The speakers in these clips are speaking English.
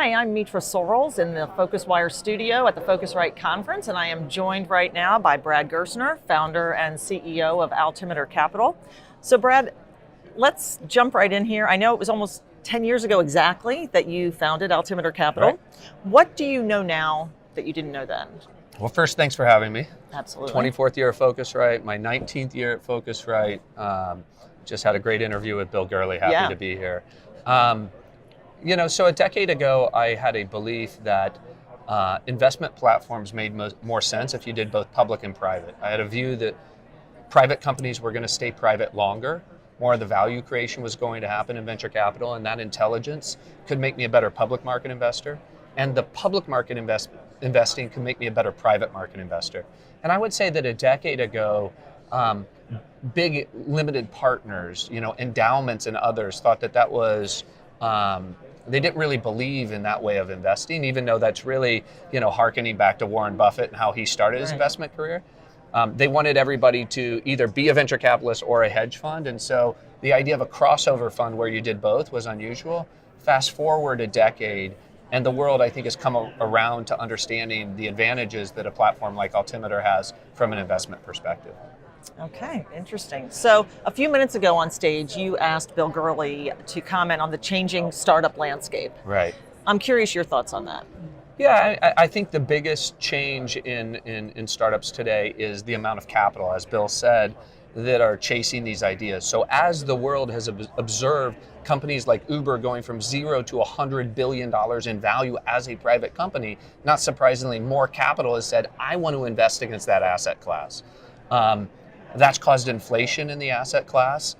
Hi, I'm Mitra Sorrells in the PhocusWire studio at the PhocusWright conference, and I am joined right now by Brad Gerstner, founder and CEO of Altimeter Capital. So Brad, let's jump right in here. I know it was almost 10 years ago exactly that you founded Altimeter Capital. Right. What do you know now that you didn't know then? Well, first, thanks for having me. Absolutely. 24th year at PhocusWright, my 19th year at PhocusWright. Just had a great interview with Bill Gurley. Happy to be here. So a decade ago, I had a belief that investment platforms made more sense if you did both public and private. I had a view that private companies were going to stay private longer. More of the value creation was going to happen in venture capital, and that intelligence could make me a better public market investor. And the public market investing could make me a better private market investor. And I would say that a decade ago, big limited partners, endowments and others thought that was, they didn't really believe in that way of investing, even though that's really, hearkening back to Warren Buffett and how he started his investment career. They wanted everybody to either be a venture capitalist or a hedge fund. And so the idea of a crossover fund where you did both was unusual. Fast forward a decade, and the world, I think, has come around to understanding the advantages that a platform like Altimeter has from an investment perspective. Okay, interesting. So a few minutes ago on stage, you asked Bill Gurley to comment on the changing startup landscape. Right. I'm curious your thoughts on that. Yeah, I think the biggest change in startups today is the amount of capital, as Bill said, that are chasing these ideas. So as the world has observed companies like Uber going from $0 to $100 billion in value as a private company, not surprisingly, more capital has said, I want to invest against that asset class. That's caused inflation in the asset class,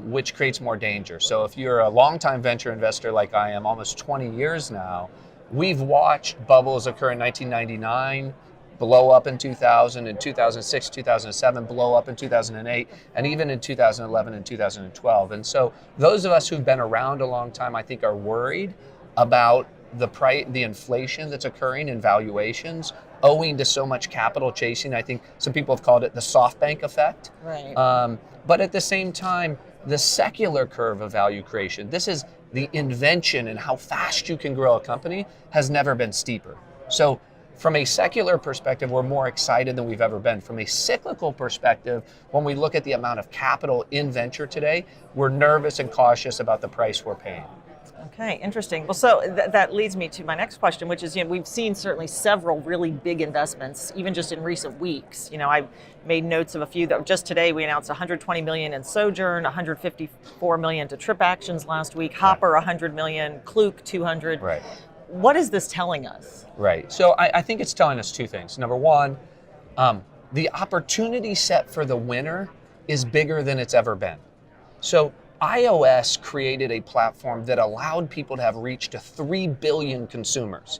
which creates more danger. So if you're a longtime venture investor like I am, almost 20 years now, we've watched bubbles occur in 1999, blow up in 2000, in 2006, 2007, blow up in 2008, and even in 2011 and 2012. And so those of us who've been around a long time, I think, are worried about the inflation that's occurring in valuations owing to so much capital chasing. I think some people have called it the SoftBank effect. Right. But at the same time, the secular curve of value creation, this is the invention and how fast you can grow a company, has never been steeper. So from a secular perspective, we're more excited than we've ever been. From a cyclical perspective, when we look at the amount of capital in venture today, we're nervous and cautious about the price we're paying. Okay, interesting. Well, so that leads me to my next question, which is, we've seen certainly several really big investments, even just in recent weeks. I made notes of a few that just today we announced $120 million in Sojourn, $154 million to Trip Actions last week, Hopper $100 million, Klook $200. Right. What is this telling us? Right. So I think it's telling us two things. Number one, the opportunity set for the winner is bigger than it's ever been. So iOS created a platform that allowed people to have reach to 3 billion consumers.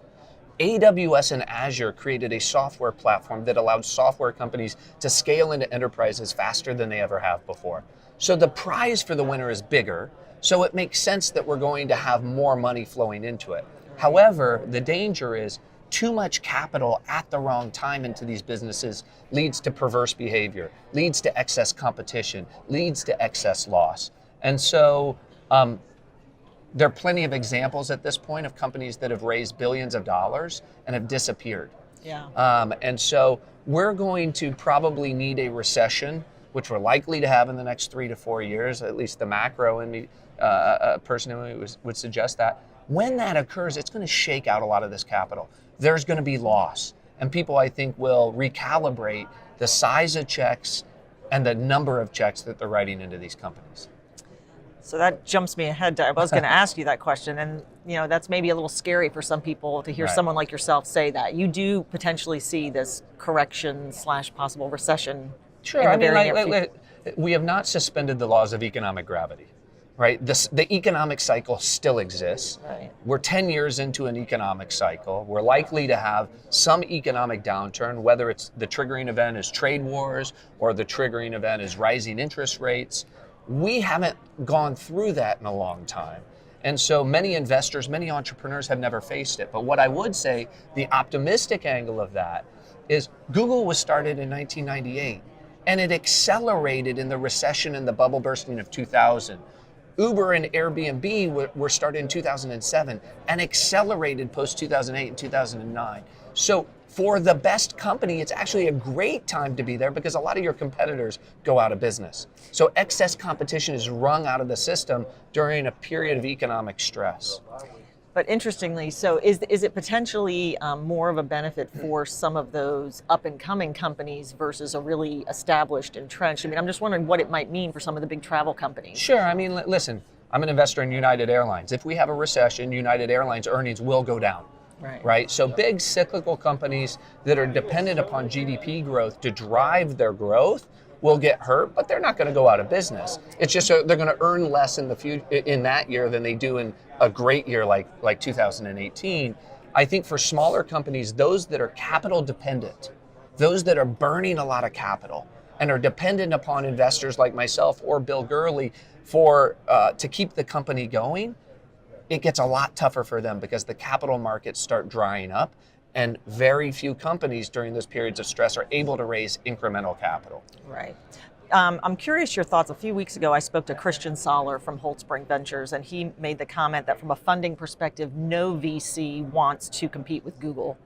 AWS and Azure created a software platform that allowed software companies to scale into enterprises faster than they ever have before. So the prize for the winner is bigger, so it makes sense that we're going to have more money flowing into it. However, the danger is too much capital at the wrong time into these businesses leads to perverse behavior, leads to excess competition, leads to excess loss. And so there are plenty of examples at this point of companies that have raised billions of dollars and have disappeared. Yeah. And so we're going to probably need a recession, which we're likely to have in the next 3 to 4 years, at least the macro in me personally would suggest that. When that occurs, it's going to shake out a lot of this capital. There's going to be loss. And people, I think, will recalibrate the size of checks and the number of checks that they're writing into these companies. So that jumps me ahead to, I was going to ask you that question, and that's maybe a little scary for some people to hear someone like yourself say that. You do potentially see this correction / possible recession. Sure, we have not suspended the laws of economic gravity, right? The economic cycle still exists. Right. We're 10 years into an economic cycle. We're likely to have some economic downturn, whether it's the triggering event is trade wars or the triggering event is rising interest rates. We haven't gone through that in a long time. And so many investors, many entrepreneurs have never faced it. But what I would say, the optimistic angle of that is Google was started in 1998 and it accelerated in the recession and the bubble bursting of 2000. Uber and Airbnb were started in 2007 and accelerated post 2008 and 2009. So for the best company, it's actually a great time to be there because a lot of your competitors go out of business. So excess competition is wrung out of the system during a period of economic stress. But interestingly, so is it potentially more of a benefit for some of those up and coming companies versus a really established, entrenched? I mean, I'm just wondering what it might mean for some of the big travel companies. Sure. I mean, listen, I'm an investor in United Airlines. If we have a recession, United Airlines earnings will go down. Right. So big cyclical companies that are dependent upon GDP growth to drive their growth will get hurt, but they're not going to go out of business. It's just they're going to earn less in that year than they do in a great year like 2018. I think for smaller companies, those that are capital dependent, those that are burning a lot of capital and are dependent upon investors like myself or Bill Gurley to keep the company going, it gets a lot tougher for them because the capital markets start drying up and very few companies during those periods of stress are able to raise incremental capital. Right. I'm curious your thoughts. A few weeks ago, I spoke to Christian Soller from Holtzbring Ventures, and he made the comment that from a funding perspective, no VC wants to compete with Google.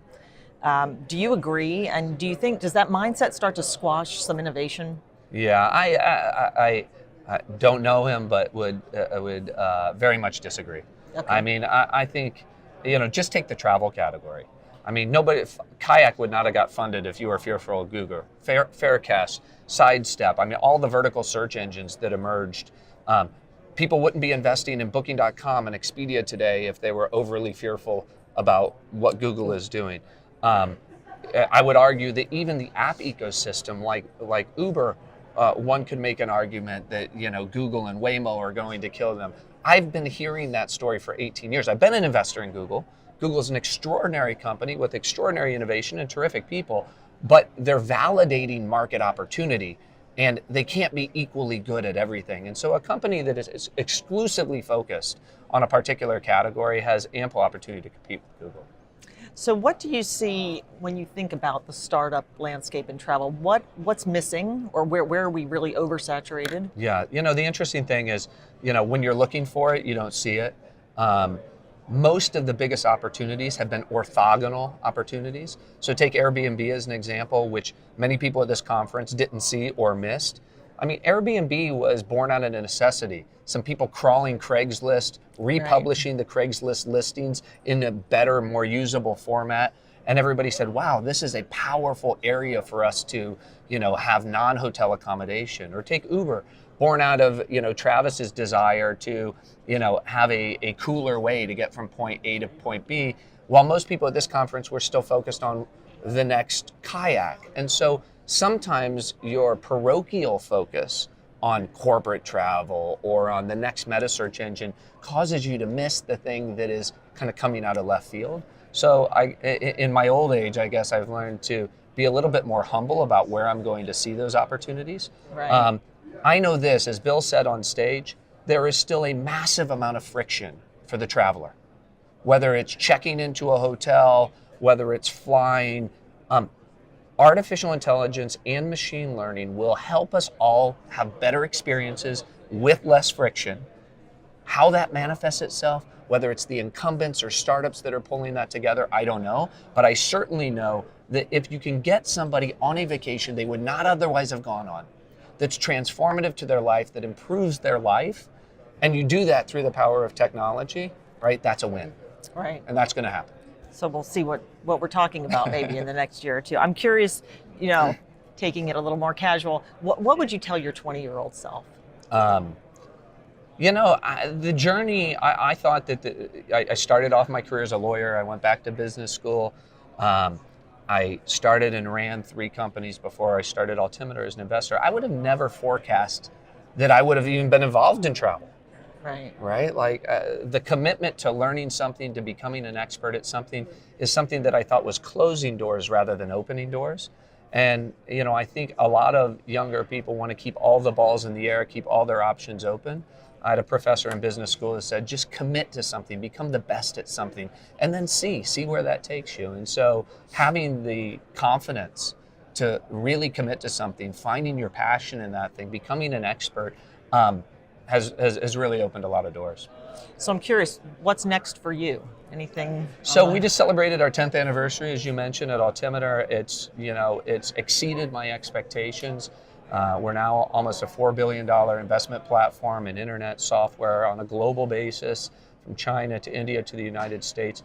Do you agree? And do you think, does that mindset start to squash some innovation? Yeah, I don't know him, but would very much disagree. Okay. I mean, I think, just take the travel category. I mean, Kayak would not have got funded if you were fearful of Google. Faircast, Sidestep, I mean, all the vertical search engines that emerged. People wouldn't be investing in Booking.com and Expedia today if they were overly fearful about what Google is doing. I would argue that even the app ecosystem, like Uber, one could make an argument that Google and Waymo are going to kill them. I've been hearing that story for 18 years. I've been an investor in Google. Google is an extraordinary company with extraordinary innovation and terrific people, but they're validating market opportunity, and they can't be equally good at everything. And so a company that is exclusively focused on a particular category has ample opportunity to compete with Google. So what do you see when you think about the startup landscape in travel? What's missing, or where are we really oversaturated? Yeah, the interesting thing is, when you're looking for it, you don't see it. Most of the biggest opportunities have been orthogonal opportunities. So take Airbnb as an example, which many people at this conference didn't see or missed. I mean, Airbnb was born out of a necessity. Some people crawling Craigslist, republishing the Craigslist listings in a better, more usable format. And everybody said, wow, this is a powerful area for us to, have non-hotel accommodation. Or take Uber, born out of, Travis's desire to, have a cooler way to get from point A to point B, while most people at this conference were still focused on the next kayak. And so sometimes your parochial focus on corporate travel or on the next meta search engine causes you to miss the thing that is kind of coming out of left field. So in my old age, I guess I've learned to be a little bit more humble about where I'm going to see those opportunities. Right. I know this, as Bill said on stage, there is still a massive amount of friction for the traveler. Whether it's checking into a hotel, whether it's flying, artificial intelligence and machine learning will help us all have better experiences with less friction. How that manifests itself, whether it's the incumbents or startups that are pulling that together, I don't know. But I certainly know that if you can get somebody on a vacation they would not otherwise have gone on, that's transformative to their life, that improves their life, and you do that through the power of technology, right? That's a win. Right. And that's going to happen. So we'll see what we're talking about maybe in the next year or two. I'm curious, taking it a little more casual, what would you tell your 20-year-old self? The journey, I thought that I started off my career as a lawyer. I went back to business school. I started and ran 3 companies before I started Altimeter as an investor. I would have never forecast that I would have even been involved in travel. Right? Like the commitment to learning something, to becoming an expert at something is something that I thought was closing doors rather than opening doors. And, I think a lot of younger people want to keep all the balls in the air, keep all their options open. I had a professor in business school that said, just commit to something, become the best at something, and then see where that takes you. And so having the confidence to really commit to something, finding your passion in that thing, becoming an expert, has really opened a lot of doors. So I'm curious, what's next for you? Anything? So we just celebrated our 10th anniversary, as you mentioned, at Altimeter. It's exceeded my expectations. We're now almost a $4 billion investment platform in internet software on a global basis, from China to India to the United States.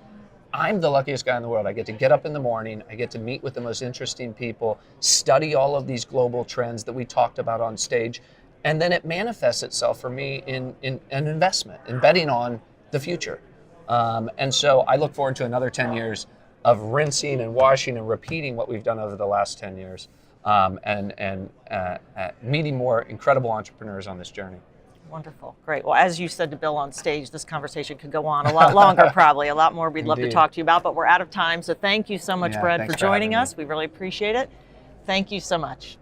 I'm the luckiest guy in the world. I get to get up in the morning, I get to meet with the most interesting people, study all of these global trends that we talked about on stage, and then it manifests itself for me in an investment, in betting on the future. And so I look forward to another 10 years of rinsing and washing and repeating what we've done over the last 10 years, and meeting more incredible entrepreneurs on this journey. Wonderful. Great. Well, as you said to Bill on stage, this conversation could go on a lot longer, probably. A lot more we'd love to talk to you about, but we're out of time. So thank you so much, Brad, for joining us. We really appreciate it. Thank you so much.